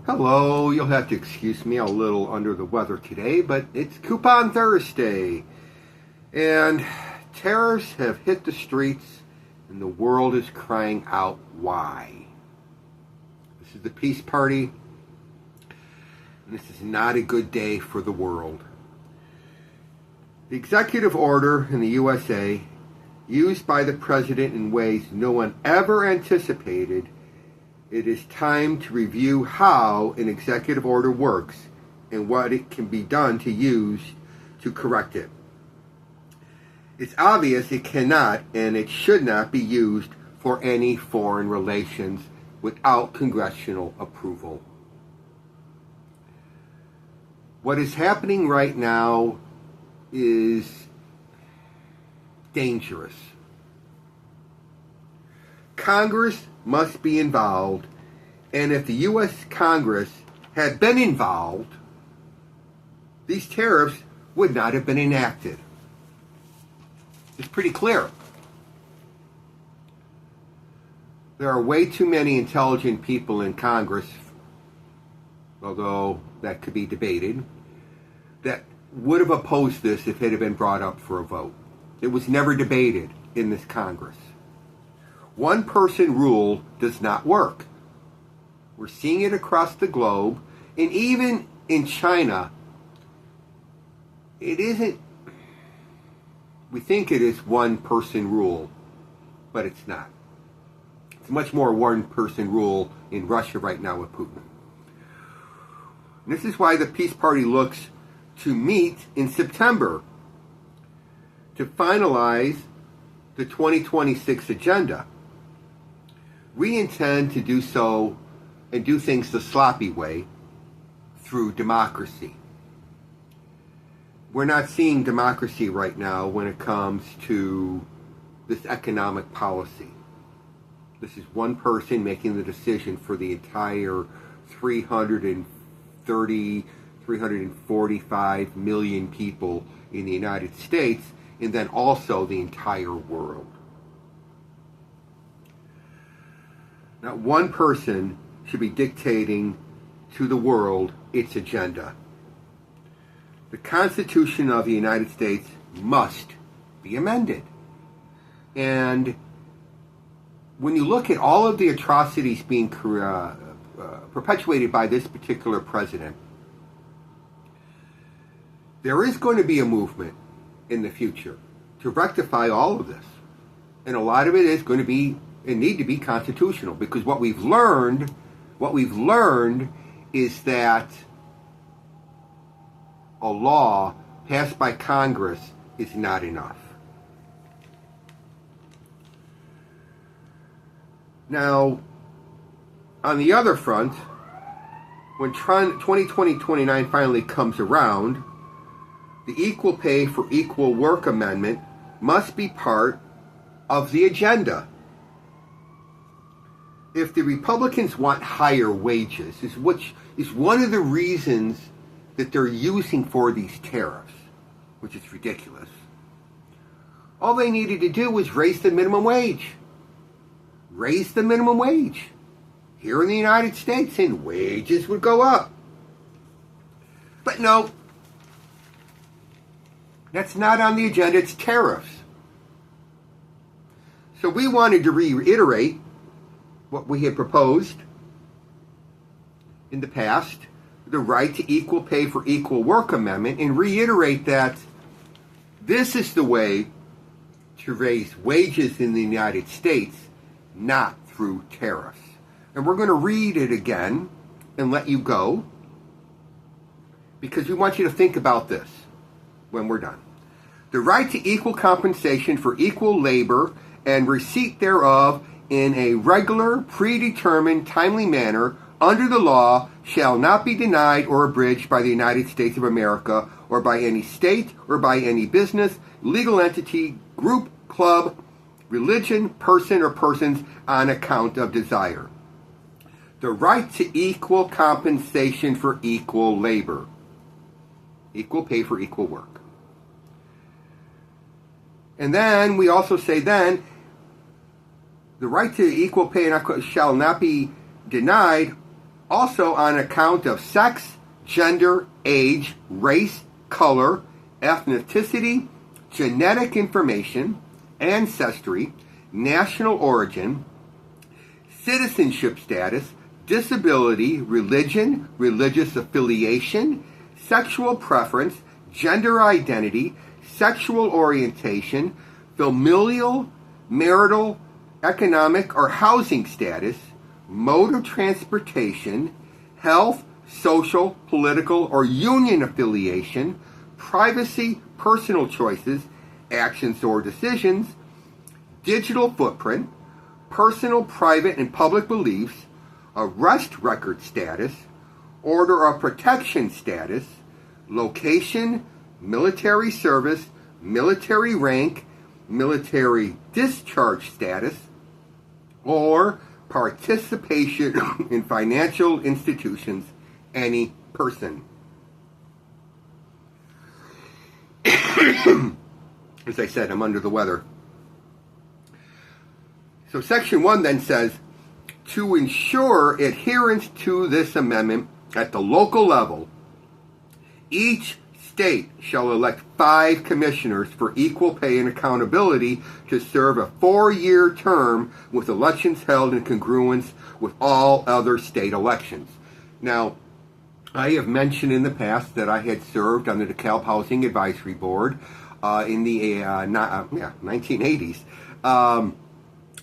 Hello, you'll have to excuse me, I'm a little under the weather today, but it's Coupon Thursday. And tariffs have hit the streets, and the world is crying out, why? This is the peace party, and this is not a good day for the world. The executive order in the USA, used by the president in ways no one ever anticipated, it is time to review how an executive order works and what it can be done to use to correct it. It's obvious it cannot and it should not be used for any foreign relations without congressional approval. What is happening right now is dangerous. Congress must be involved, and if the U.S. Congress had been involved, these tariffs would not have been enacted. It's pretty clear. There are way too many intelligent people in Congress, although that could be debated, that would have opposed this if it had been brought up for a vote. It was never debated in this Congress. One-person rule does not work. We're seeing it across the globe, and even in China, it isn't, we think it is one-person rule, but it's not. It's much more one-person rule in Russia right now with Putin. And this is why the Peace Party looks to meet in September to finalize the 2026 agenda. We intend to do so and do things the sloppy way through democracy. We're not seeing democracy right now when it comes to this economic policy. This is one person making the decision for the entire 345 million people in the United States, and then also the entire world. Not one person should be dictating to the world its agenda. The Constitution of the United States must be amended. And when you look at all of the atrocities being perpetuated by this particular president, there is going to be a movement in the future to rectify all of this. And a lot of it is going to be and need to be constitutional, because what we've learned is that a law passed by Congress is not enough. Now, on the other front, when 2020-29 finally comes around, the Equal Pay for Equal Work Amendment must be part of the agenda. If the Republicans want higher wages, which is one of the reasons that they're using for these tariffs, which is ridiculous, all they needed to do was raise the minimum wage. Raise the minimum wage here in the United States, and wages would go up. But no, that's not on the agenda. It's tariffs. So we wanted to reiterate what we had proposed in the past, the right to equal pay for equal work amendment, and reiterate that this is the way to raise wages in the United States, not through tariffs. And we're going to read it again and let you go, because we want you to think about this when we're done. The right to equal compensation for equal labor and receipt thereof in a regular, predetermined, timely manner under the law shall not be denied or abridged by the United States of America or by any state or by any business, legal entity, group, club, religion, person, or persons on account of desire. The right to equal compensation for equal labor. Equal pay for equal work. And then we also say then, the right to equal pay shall not be denied Also on account of sex, gender, age, race, color, ethnicity, genetic information, ancestry, national origin, citizenship status, disability, religion, religious affiliation, sexual preference, gender identity, sexual orientation, familial, marital, economic, or housing status, mode of transportation, health, social, political, or union affiliation, privacy, personal choices, actions or decisions, digital footprint, personal, private, and public beliefs, arrest record status, order of protection status, location, military service, military rank, military discharge status, or participation in financial institutions, any person. As I said, I'm under the weather. So Section 1 then says, to ensure adherence to this amendment at the local level, each state shall elect 5 commissioners for equal pay and accountability to serve a 4-year term with elections held in congruence with all other state elections. Now, I have mentioned in the past that I had served on the DeKalb Housing Advisory Board in the 1980s.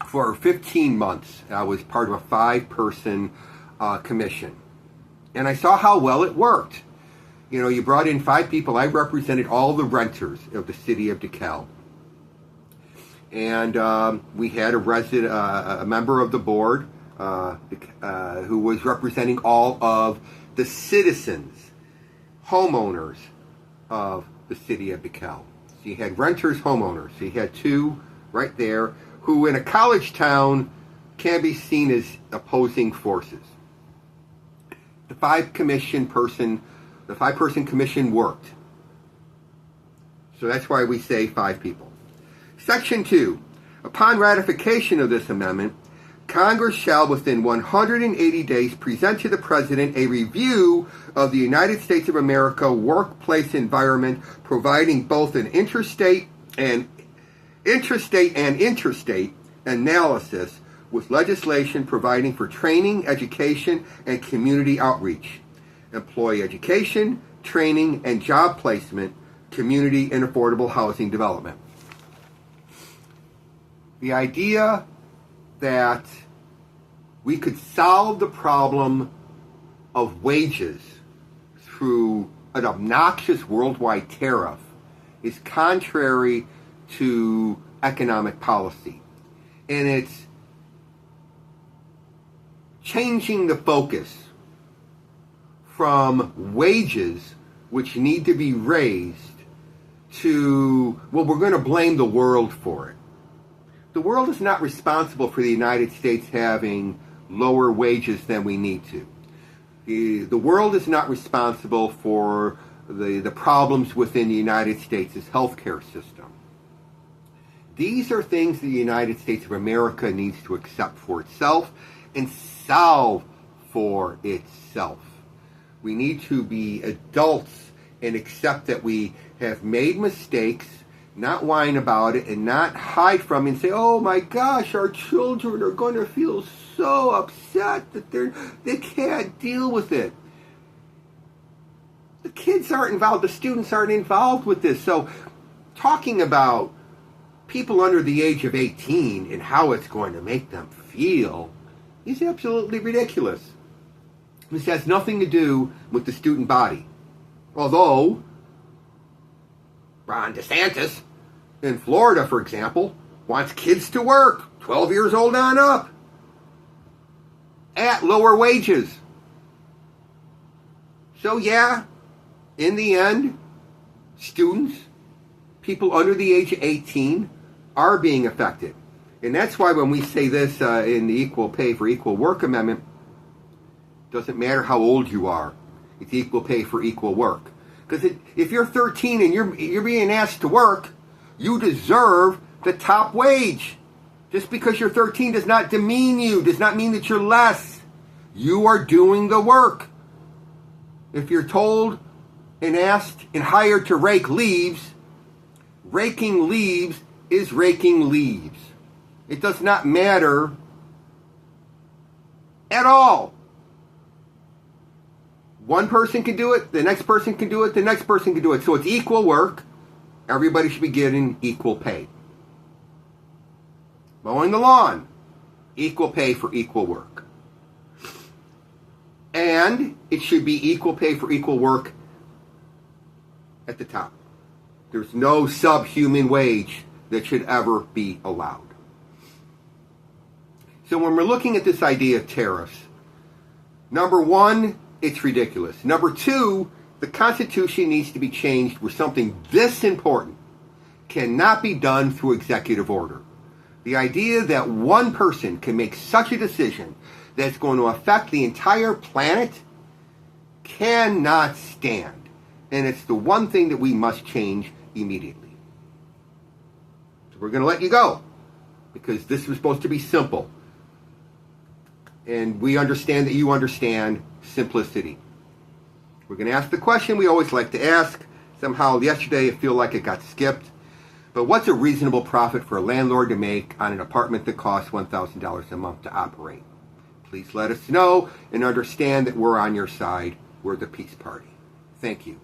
For 15 months, I was part of a 5-person commission. And I saw how well it worked. You know, you brought in 5 people. I represented all the renters of the city of DeKalb. And we had a member of the board who was representing all of the citizens, homeowners of the city of DeKalb. So you had renters, homeowners. So you had 2 right there who in a college town can be seen as opposing forces. The 5-person commission worked. So that's why we say 5 people. Section 2. Upon ratification of this amendment, Congress shall within 180 days present to the President a review of the United States of America workplace environment, providing both an interstate and interstate analysis with legislation providing for training, education, and community outreach, employee education, training, and job placement, community and affordable housing development. The idea that we could solve the problem of wages through an obnoxious worldwide tariff is contrary to economic policy. And it's changing the focus from wages, which need to be raised, to, well, we're going to blame the world for it. The world is not responsible for the United States having lower wages than we need to. The world is not responsible for the problems within the United States' healthcare system. These are things the United States of America needs to accept for itself and solve for itself. We need to be adults and accept that we have made mistakes, not whine about it, and not hide from it and say, oh my gosh, our children are going to feel so upset that they can't deal with it. The kids aren't involved, the students aren't involved with this. So talking about people under the age of 18 and how it's going to make them feel is absolutely ridiculous. This has nothing to do with the student body. Although Ron DeSantis in Florida, for example, wants kids to work 12 years old on up at lower wages. So yeah, in the end, students, people under the age of 18 are being affected. And that's why when we say this in the Equal Pay for Equal Work Amendment, it doesn't matter how old you are. It's equal pay for equal work. Because if you're 13 and you're being asked to work, you deserve the top wage. Just because you're 13 does not demean you, does not mean that you're less. You are doing the work. If you're told and asked and hired to rake leaves, raking leaves is raking leaves. It does not matter at all. One person can do it, the next person can do it, the next person can do it. So it's equal work. Everybody should be getting equal pay. Mowing the lawn, equal pay for equal work. And it should be equal pay for equal work at the top. There's no subhuman wage that should ever be allowed. So when we're looking at this idea of tariffs, number one, it's ridiculous. Number two, the Constitution needs to be changed where something this important cannot be done through executive order. The idea that one person can make such a decision that's going to affect the entire planet cannot stand. And it's the one thing that we must change immediately. So we're going to let you go because this was supposed to be simple. And we understand that you understand simplicity. We're going to ask the question we always like to ask. Somehow yesterday I feel like it got skipped. But what's a reasonable profit for a landlord to make on an apartment that costs $1,000 a month to operate? Please let us know and understand that we're on your side. We're the peace party. Thank you.